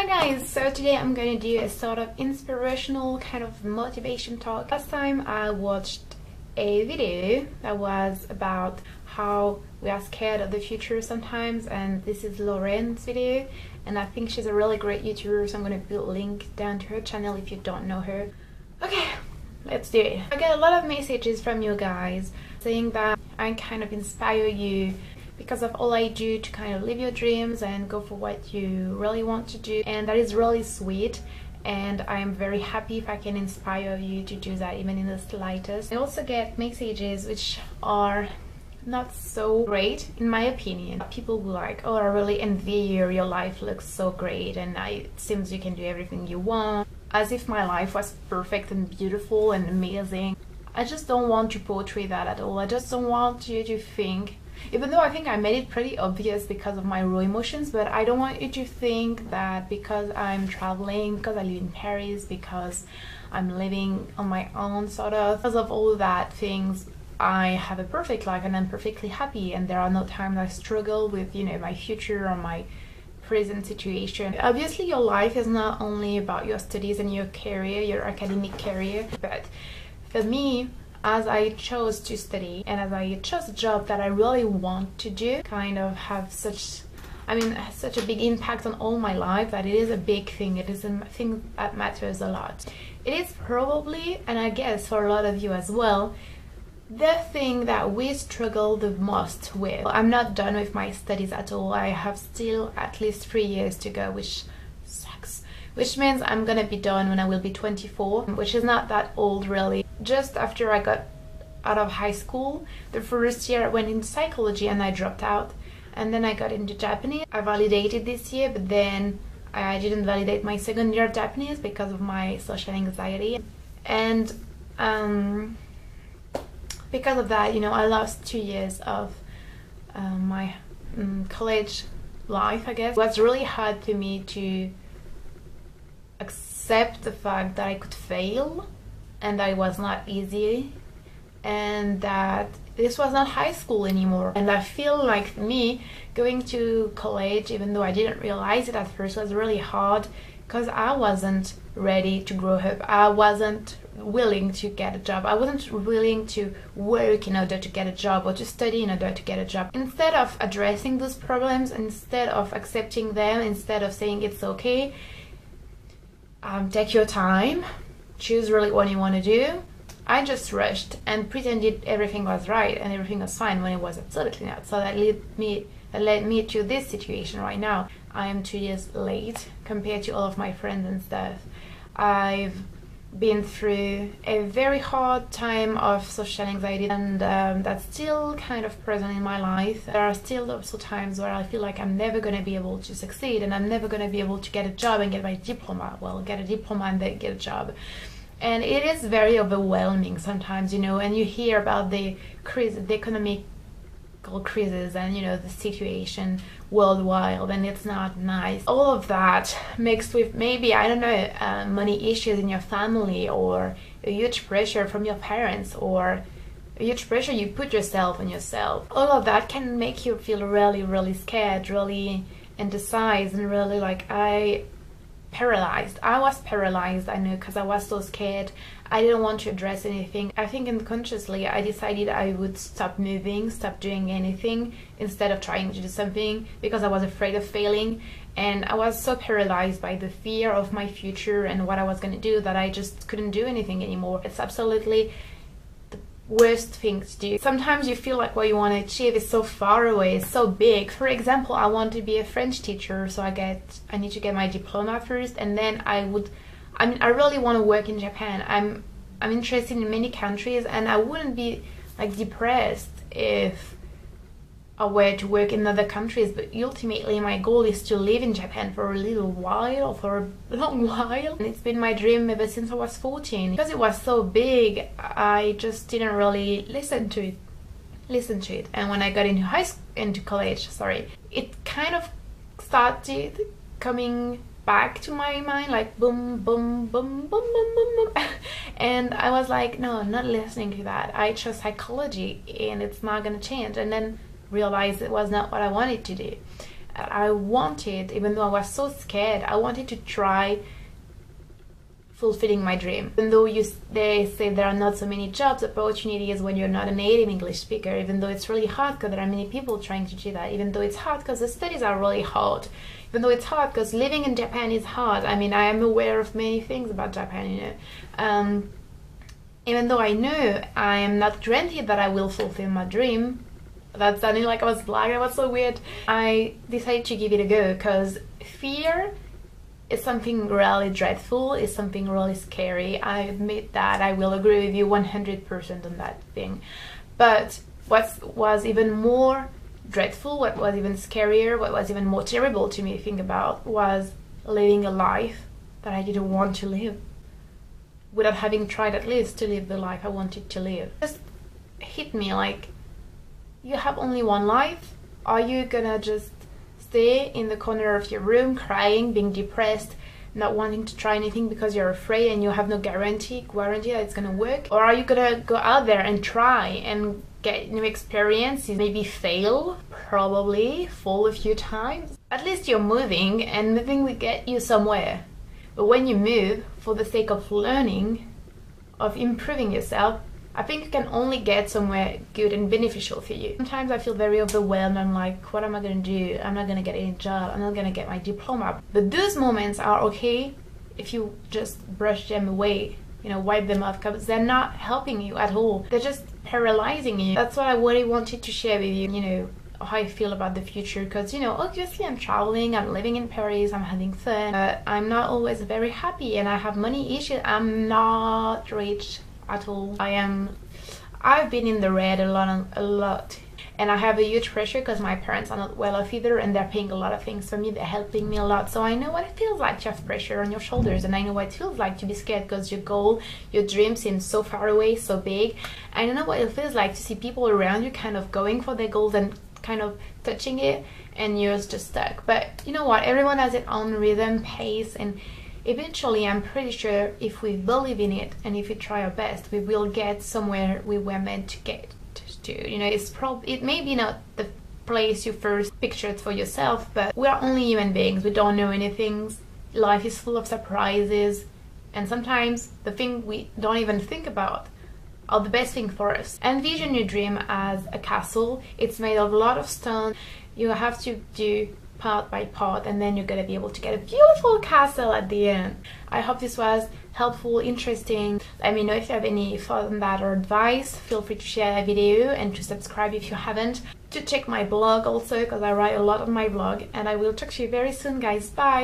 Hi guys, so today I'm going to do a sort of inspirational kind of motivation talk. Last time I watched a video that was about how we are scared of the future sometimes, and this is Lauren's video, and I think she's a really great YouTuber, so I'm going to put a link down to her channel if you don't know her. Okay, let's do it. I get a lot of messages from you guys saying that I kind of inspire you because of all I do to kind of live your dreams and go for what you really want to do, and that is really sweet, and I'm very happy if I can inspire you to do that even in the slightest. I also get messages which are not so great in my opinion. People will like, oh, I really envy you, your life looks so great and it seems you can do everything you want, as if my life was perfect and beautiful and amazing. I just don't want to portray that at all. I just don't want you to think, even though I think I made it pretty obvious because of my raw emotions, but I don't want you to think that because I'm traveling, because I live in Paris, because I'm living on my own sort of, because of all that things, I have a perfect life and I'm perfectly happy, and there are no times I struggle with, you know, my future or my present situation. Obviously your life is not only about your studies and your career, your academic career, but for me, as I chose to study and as I chose a job that I really want to do, kind of have such a big impact on all my life that it is a big thing. It is a thing that matters a lot. It is probably, and I guess for a lot of you as well, the thing that we struggle the most with. I'm not done with my studies at all. I have still at least 3 years to go, which sucks. Which means I'm gonna be done when I will be 24, which is not that old really. Just after I got out of high school, the first year I went into psychology and I dropped out, and then I got into Japanese. I validated this year, but then I didn't validate my second year of Japanese because of my social anxiety, and because of that, you know, I lost 2 years of my college life, I guess. It was really hard for me to accept the fact that I could fail and that it was not easy and that this was not high school anymore. And I feel like me going to college, even though I didn't realize it at first, was really hard because I wasn't ready to grow up. I wasn't willing to get a job. I wasn't willing to work in order to get a job or to study in order to get a job. Instead of addressing those problems, instead of accepting them, instead of saying it's okay, take your time, choose really what you want to do, I just rushed and pretended everything was right and everything was fine when it was absolutely not. So that led me to this situation right now. I am 2 years late compared to all of my friends and stuff. I've been through a very hard time of social anxiety, and that's still kind of present in my life. There are still also times where I feel like I'm never going to be able to succeed and I'm never going to be able to get a job and get my diploma. Well, get a diploma and then get a job. And it is very overwhelming sometimes, you know, and you hear about the economic crisis and, you know, the situation worldwide, and it's not nice. All of that mixed with maybe, I don't know, money issues in your family, or a huge pressure from your parents, or a huge pressure you put yourself on yourself. All of that can make you feel really, really scared, really indecisive, and really like paralyzed. I was paralyzed, I know, because I was so scared. I didn't want to address anything. I think unconsciously I decided I would stop moving, stop doing anything instead of trying to do something, because I was afraid of failing, and I was so paralyzed by the fear of my future and what I was going to do that I just couldn't do anything anymore. It's absolutely the worst thing to do. Sometimes you feel like what you want to achieve is so far away, it's so big. For example, I want to be a French teacher, so I need to get my diploma first, and then I really want to work in Japan. I'm interested in many countries, and I wouldn't be like depressed if I were to work in other countries, but ultimately my goal is to live in Japan for a little while, or for a long while. And it's been my dream ever since I was 14. Because it was so big, I just didn't really listen to it. And when I got into college, it kind of started coming back to my mind, like boom, boom, boom, boom, boom, boom, boom. And I was like, no, I'm not listening to that. I chose psychology and it's not gonna change. And then realized it was not what I wanted to do. I wanted, even though I was so scared, I wanted to try fulfilling my dream. Even though they say there are not so many jobs opportunities when you're not a native English speaker, even though it's really hard because there are many people trying to do that, even though it's hard because the studies are really hard, even though it's hard because living in Japan is hard. I mean, I am aware of many things about Japan, you know. Even though I know I am not granted that I will fulfill my dream, that sounded like I was black, that was so weird. I decided to give it a go because fear is something really dreadful, it's something really scary. I admit that. I will agree with you 100% on that thing. But what was even more dreadful, what was even scarier, what was even more terrible to me to think about was living a life that I didn't want to live, without having tried at least to live the life I wanted to live. It just hit me like, you have only one life. Are you gonna just stay in the corner of your room crying, being depressed, not wanting to try anything because you're afraid and you have no guarantee that it's gonna work? Or are you gonna go out there and try and get new experiences, maybe fail, probably fall a few times? At least you're moving, and moving will get you somewhere. But when you move for the sake of learning, of improving yourself, I think you can only get somewhere good and beneficial for you. Sometimes I feel very overwhelmed. I'm like, what am I gonna do? I'm not gonna get any job. I'm not gonna get my diploma. But those moments are okay if you just brush them away, you know, wipe them off, because they're not helping you at all. They're just paralyzing you. That's what I really wanted to share with you, you know, how I feel about the future, because, you know, obviously I'm traveling, I'm living in Paris, I'm having fun, but I'm not always very happy, and I have money issues. I'm not rich at all. I've been in the red a lot, and I have a huge pressure because my parents are not well off either, and they're paying a lot of things for me, they're helping me a lot, so I know what it feels like to have pressure on your shoulders, and I know what it feels like to be scared because your goal, your dream seems so far away, so big. I know what it feels like to see people around you kind of going for their goals and kind of touching it, and you're just stuck. But you know what, everyone has their own rhythm, pace, and eventually I'm pretty sure if we believe in it and if we try our best, we will get somewhere we were meant to get to. You know, it may be not the place you first pictured for yourself, but we are only human beings. We don't know anything. Life is full of surprises, and sometimes the thing we don't even think about are the best thing for us. Envision your dream as a castle. It's made of a lot of stone. You have to do part by part, and then you're gonna be able to get a beautiful castle at the end. I hope this was helpful, interesting. Let me know if you have any thoughts on that or advice. Feel free to share the video and to subscribe if you haven't. To check my blog also, because I write a lot on my blog, and I will talk to you very soon, guys. Bye!